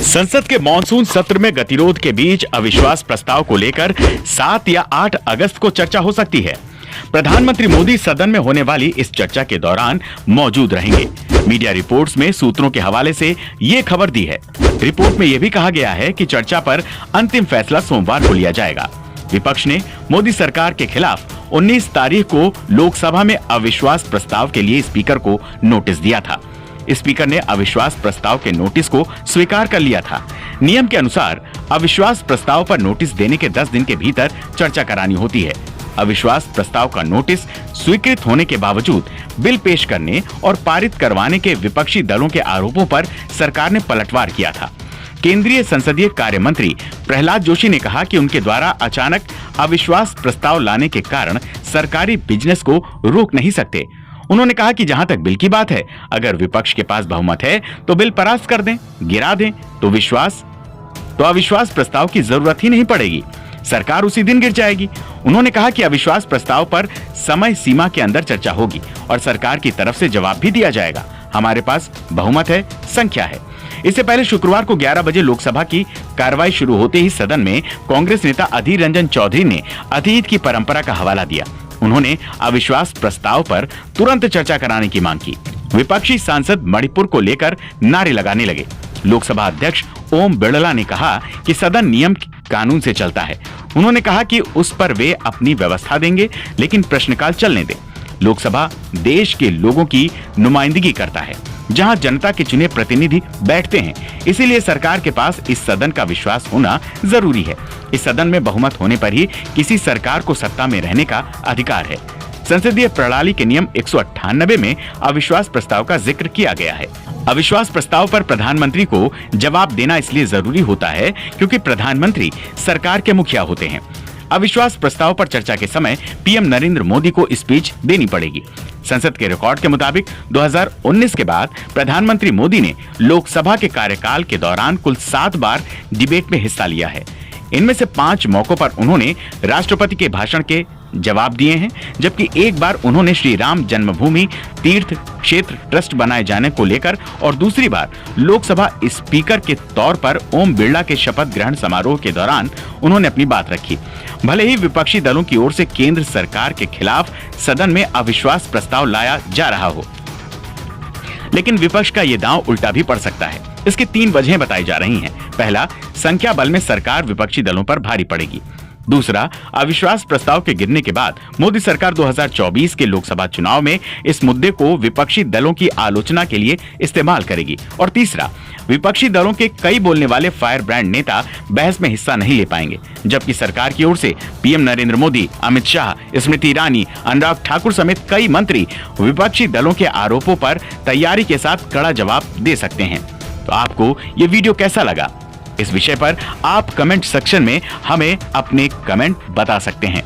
संसद के मॉनसून सत्र में गतिरोध के बीच अविश्वास प्रस्ताव को लेकर 7 या 8 अगस्त को चर्चा हो सकती है। प्रधानमंत्री मोदी सदन में होने वाली इस चर्चा के दौरान मौजूद रहेंगे। मीडिया रिपोर्ट्स में सूत्रों के हवाले से ये खबर दी है। रिपोर्ट में यह भी कहा गया है कि चर्चा पर अंतिम फैसला सोमवार को लिया जाएगा। विपक्ष ने मोदी सरकार के खिलाफ 19 तारीख को लोकसभा में अविश्वास प्रस्ताव के लिए स्पीकर को नोटिस दिया था। स्पीकर ने अविश्वास प्रस्ताव के नोटिस को स्वीकार कर लिया था। नियम के अनुसार अविश्वास प्रस्ताव पर नोटिस देने के 10 दिन के भीतर चर्चा करानी होती है। अविश्वास प्रस्ताव का नोटिस स्वीकृत होने के बावजूद बिल पेश करने और पारित करवाने के विपक्षी दलों के आरोपों पर सरकार ने पलटवार किया था। केंद्रीय संसदीय कार्य मंत्री प्रहलाद जोशी ने कहा कि उनके द्वारा अचानक अविश्वास प्रस्ताव लाने के कारण सरकारी बिजनेस को रोक नहीं सकते। उन्होंने कहा कि जहां तक बिल की बात है, अगर विपक्ष के पास बहुमत है तो बिल परास्त कर दें, गिरा दें, तो अविश्वास प्रस्ताव की जरूरत ही नहीं पड़ेगी। सरकार उसी दिन गिर जाएगी। उन्होंने कहा कि अविश्वास प्रस्ताव पर समय सीमा के अंदर चर्चा होगी और सरकार की तरफ से जवाब भी दिया जाएगा। हमारे पास बहुमत है, संख्या है। इससे पहले शुक्रवार को 11 बजे लोकसभा की कार्रवाई शुरू होते ही सदन में कांग्रेस नेता अधीर रंजन चौधरी ने अतीत की परंपरा का हवाला दिया। उन्होंने अविश्वास प्रस्ताव पर तुरंत चर्चा कराने की मांग की। विपक्षी सांसद मणिपुर को लेकर नारे लगाने लगे। लोकसभा अध्यक्ष ओम बिड़ला ने कहा कि सदन नियम कानून से चलता है। उन्होंने कहा कि उस पर वे अपनी व्यवस्था देंगे, लेकिन प्रश्नकाल चलने दें। लोकसभा देश के लोगों की नुमाइंदगी करता है, जहां जनता के चुने प्रतिनिधि बैठते हैं। इसीलिए सरकार के पास इस सदन का विश्वास होना जरूरी है। इस सदन में बहुमत होने पर ही किसी सरकार को सत्ता में रहने का अधिकार है। संसदीय प्रणाली के नियम 198 में अविश्वास प्रस्ताव का जिक्र किया गया है। अविश्वास प्रस्ताव पर प्रधानमंत्री को जवाब देना इसलिए जरूरी होता है क्योंकि प्रधानमंत्री सरकार के मुखिया होते हैं। अविश्वास प्रस्ताव पर चर्चा के समय पीएम नरेंद्र मोदी को स्पीच देनी पड़ेगी। संसद के रिकॉर्ड के मुताबिक 2019 के बाद प्रधानमंत्री मोदी ने लोकसभा के कार्यकाल के दौरान कुल 7 बार डिबेट में हिस्सा लिया है। इनमें से 5 मौकों पर उन्होंने राष्ट्रपति के भाषण के जवाब दिए हैं, जबकि एक बार उन्होंने श्री राम जन्मभूमि तीर्थ क्षेत्र ट्रस्ट बनाए जाने को लेकर और दूसरी बार लोकसभा स्पीकर के तौर पर ओम बिड़ला के शपथ ग्रहण समारोह के दौरान उन्होंने अपनी बात रखी। भले ही विपक्षी दलों की ओर से केंद्र सरकार के खिलाफ सदन में अविश्वास प्रस्ताव लाया जा रहा हो, लेकिन विपक्ष का ये दांव उल्टा भी पड़ सकता है। इसकी 3 वजहें बताई जा रही हैं। पहला, संख्या बल में सरकार विपक्षी दलों पर भारी पड़ेगी। दूसरा, अविश्वास प्रस्ताव के गिरने के बाद मोदी सरकार 2024 के लोकसभा चुनाव में इस मुद्दे को विपक्षी दलों की आलोचना के लिए इस्तेमाल करेगी। और तीसरा, विपक्षी दलों के कई बोलने वाले फायर ब्रांड नेता बहस में हिस्सा नहीं ले पाएंगे, जबकि सरकार की ओर से पीएम नरेंद्र मोदी, अमित शाह, स्मृति ईरानी, अनुराग ठाकुर समेत कई मंत्री विपक्षी दलों के आरोपों पर तैयारी के साथ कड़ा जवाब दे सकते हैं। तो आपको ये वीडियो कैसा लगा? इस विषय पर आप कमेंट सेक्शन में हमें अपने कमेंट बता सकते हैं।